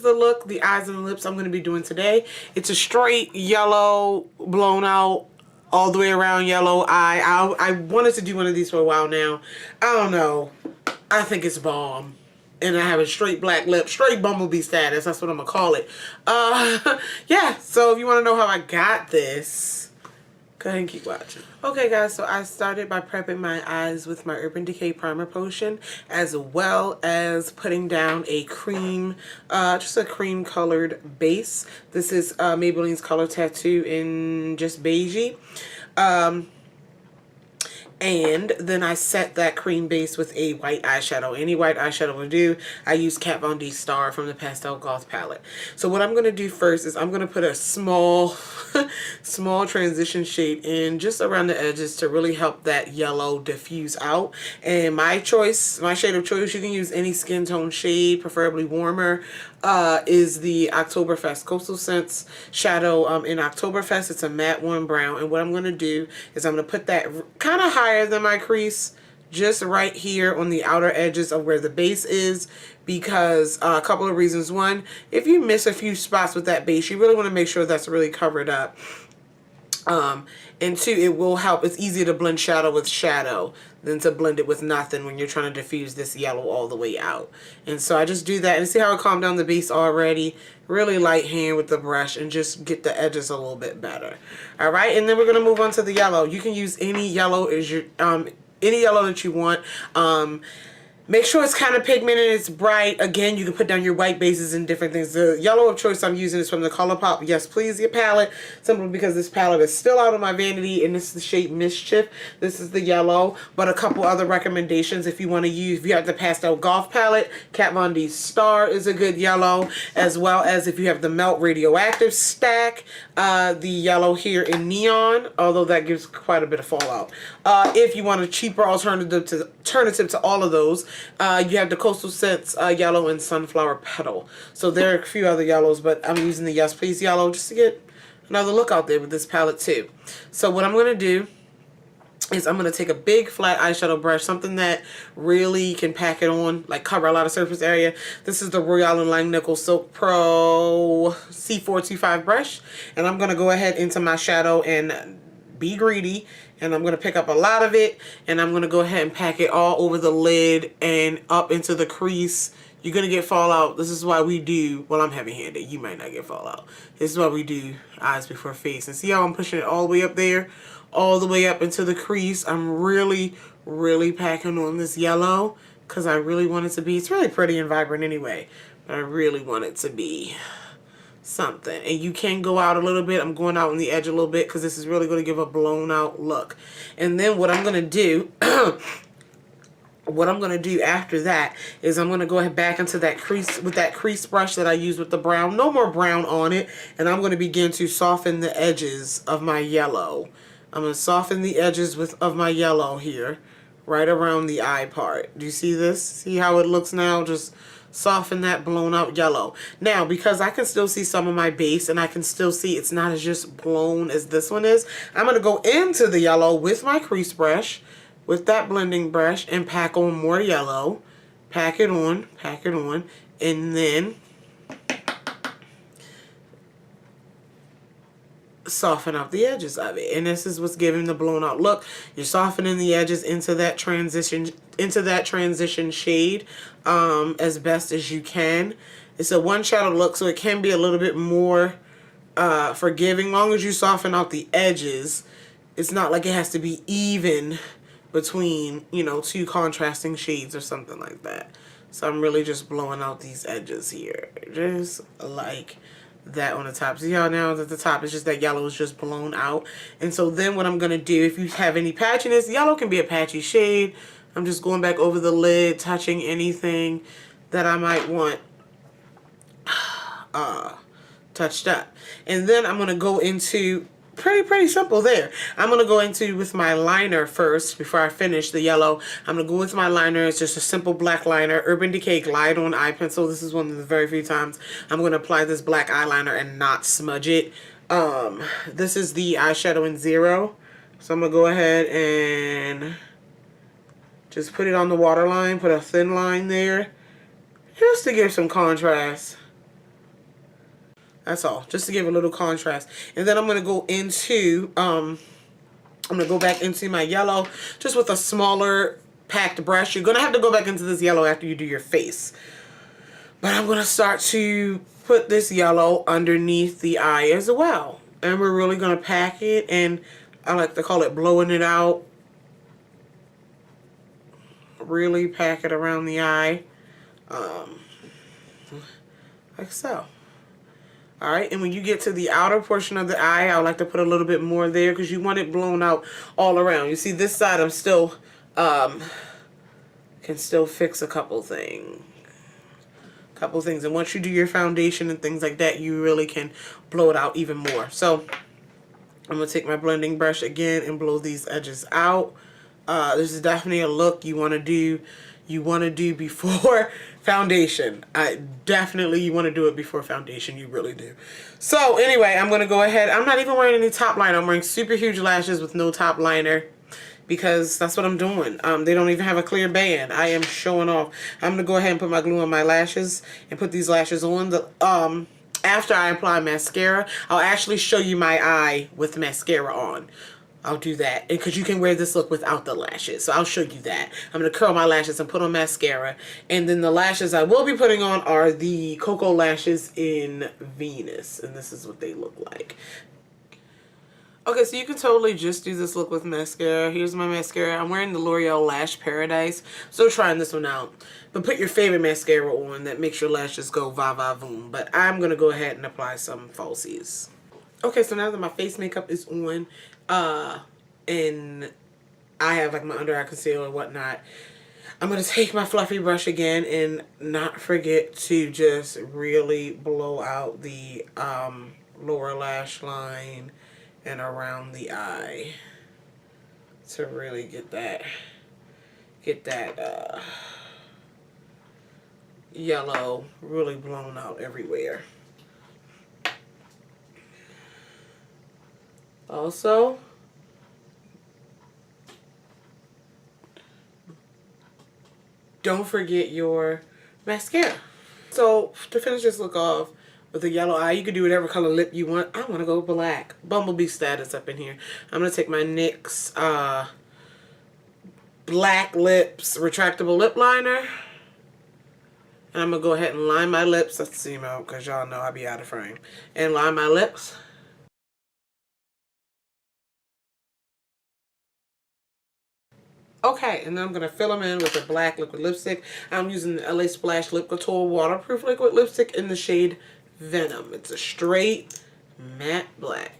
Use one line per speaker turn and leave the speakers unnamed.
is the look, the eyes and the lips I'm going to be doing today. It's a straight yellow, blown out, all the way around yellow eye. I wanted to do one of these for a while now. I don't know. I think it's bomb. And I have a straight black lip, straight bumblebee status. That's what I'm going to call it. Yeah, so if you want to know how I got this, go ahead and keep watching. Okay, guys, so I started by prepping my eyes with my Urban Decay Primer Potion, as well as putting down a cream, just a cream colored base. This is Maybelline's Color Tattoo in just beigey. And then I set that cream base with a white eyeshadow. Any white eyeshadow will do. I use Kat Von D Star from the Pastel Goth palette. So what I'm going to do first is I'm going to put a small, small transition shade in just around the edges to really help that yellow diffuse out. And my choice, my shade of choice, you can use any skin tone shade, preferably warmer, is the Oktoberfest Coastal Scents shadow in Oktoberfest. It's a matte warm brown. And what I'm going to do is I'm going to put that kind of higher than my crease, just right here on the outer edges of where the base is, because a couple of reasons. One, if you miss a few spots with that base, you really want to make sure that's really covered up. And two, it will help. It's easier to blend shadow with shadow than to blend it with nothing when you're trying to diffuse this yellow all the way out. And so I just do that, and see how I calmed down the base already? Really light hand with the brush and just get the edges a little bit better. All right, and then we're gonna move on to the yellow. You can use any yellow as your any yellow that you want. Make sure it's kind of pigmented, it's bright. Again, you can put down your white bases and different things. The yellow of choice I'm using is from the ColourPop Yes Please palette, simply because this palette is still out of my vanity, and this is the shade Mischief. This is the yellow, but a couple other recommendations if you want to use. If you have the Pastel Goth palette, Kat Von D Star is a good yellow, as well as if you have the Melt Radioactive stack, the yellow here in Neon, although that gives quite a bit of fallout. If you want a cheaper alternative to all of those, you have the Coastal Scents yellow and Sunflower Petal. So there are a few other yellows, but I'm using the Yes Please yellow just to get another look out there with this palette too. So what I'm going to do is I'm going to take a big flat eyeshadow brush, something that really can pack it on, like cover a lot of surface area. This is the Royale & Langnickel Silk Pro C425 brush, and I'm going to go ahead into my shadow and be greedy, and I'm going to pick up a lot of it, and I'm going to go ahead and pack it all over the lid and up into the crease. You're going to get fallout. This is why we do, well, I'm heavy-handed. You might not get fallout. This is why we do eyes before face. And see how I'm pushing it all the way up there? All the way up into the crease. I'm really, really packing on this yellow because I really want it to be, it's really pretty and vibrant anyway, but I really want it to be something. And you can go out a little bit. I'm going out on the edge a little bit because this is really going to give a blown out look. And then what I'm going to do what I'm going to do after that is I'm going to go ahead back into that crease with that crease brush that I used with the brown. No more brown on it. And I'm going to begin to soften the edges of my yellow. I'm going to soften the edges of my yellow here, right around the eye part. Do you see this? See how it looks now? Just soften that blown out yellow. Now, because I can still see some of my base and I can still see it's not as just blown as this one is, I'm going to go into the yellow with my crease brush, with that blending brush, and pack on more yellow. Pack it on, and then soften up the edges of it. And this is what's giving the blown out look. You're softening the edges into that transition shade as best as you can. It's a one shadow look, so it can be a little bit more forgiving. Long as you soften out the edges, it's not like it has to be even between, you know, two contrasting shades or something like that. So I'm really just blowing out these edges here, just like that on the top. See how now at the top it's just that yellow is just blown out. And so then what I'm going to do, if you have any patchiness, yellow can be a patchy shade. I'm just going back over the lid, touching anything that I might want touched up. And then I'm going to go into pretty simple there. I'm going to go into with my liner first before I finish the yellow. I'm going to go with my liner. It's just a simple black liner, Urban Decay Glide On Eye Pencil. This is one of the very few times I'm going to apply this black eyeliner and not smudge it. This is the eyeshadow in Zero. So I'm going to go ahead and just put it on the waterline, put a thin line there, just to give some contrast. That's all, just to give a little contrast. And then I'm going to go into, I'm going to go back into my yellow just with a smaller packed brush. You're going to have to go back into this yellow after you do your face. But I'm going to start to put this yellow underneath the eye as well. And we're really going to pack it, and I like to call it blowing it out. Really pack it around the eye. Like so. Alright, and when you get to the outer portion of the eye, I would like to put a little bit more there because you want it blown out all around. You see this side, I'm still, can still fix a couple things. And once you do your foundation and things like that, you really can blow it out even more. So, I'm going to take my blending brush again and blow these edges out. This is definitely a look you want to do. You want to do before foundation. You want to do it before foundation. You really do. So anyway, I'm going to go ahead. I'm not even wearing any top liner. I'm wearing super huge lashes with no top liner because that's what I'm doing. They don't even have a clear band. I am showing off. I'm going to go ahead and put my glue on my lashes and put these lashes on. After I apply mascara, I'll actually show you my eye with mascara on. I'll do that because you can wear this look without the lashes. So I'll show you that. I'm going to curl my lashes and put on mascara. And then the lashes I will be putting on are the Cocoa Lashes in Venus. And this is what they look like. Okay, so you can totally just do this look with mascara. Here's my mascara. I'm wearing the L'Oreal Lash Paradise. Still trying this one out. But put your favorite mascara on that makes your lashes go va va voom. But I'm going to go ahead and apply some falsies. Okay, so now that my face makeup is on, and I have like my under eye concealer and whatnot, I'm going to take my fluffy brush again and not forget to just really blow out the lower lash line and around the eye to really get that yellow really blown out everywhere. Also, don't forget your mascara. So to finish this look off with a yellow eye, you can do whatever color lip you want. I want to go black. Bumblebee status up in here. I'm going to take my NYX Black Lips Retractable Lip Liner. And I'm going to go ahead and line my lips. Let's see them out because y'all know I be out of frame. And line my lips. Okay, and then I'm going to fill them in with a black liquid lipstick. I'm using the LA Splash Lip Couture Waterproof Liquid Lipstick in the shade Venom. It's a straight matte black.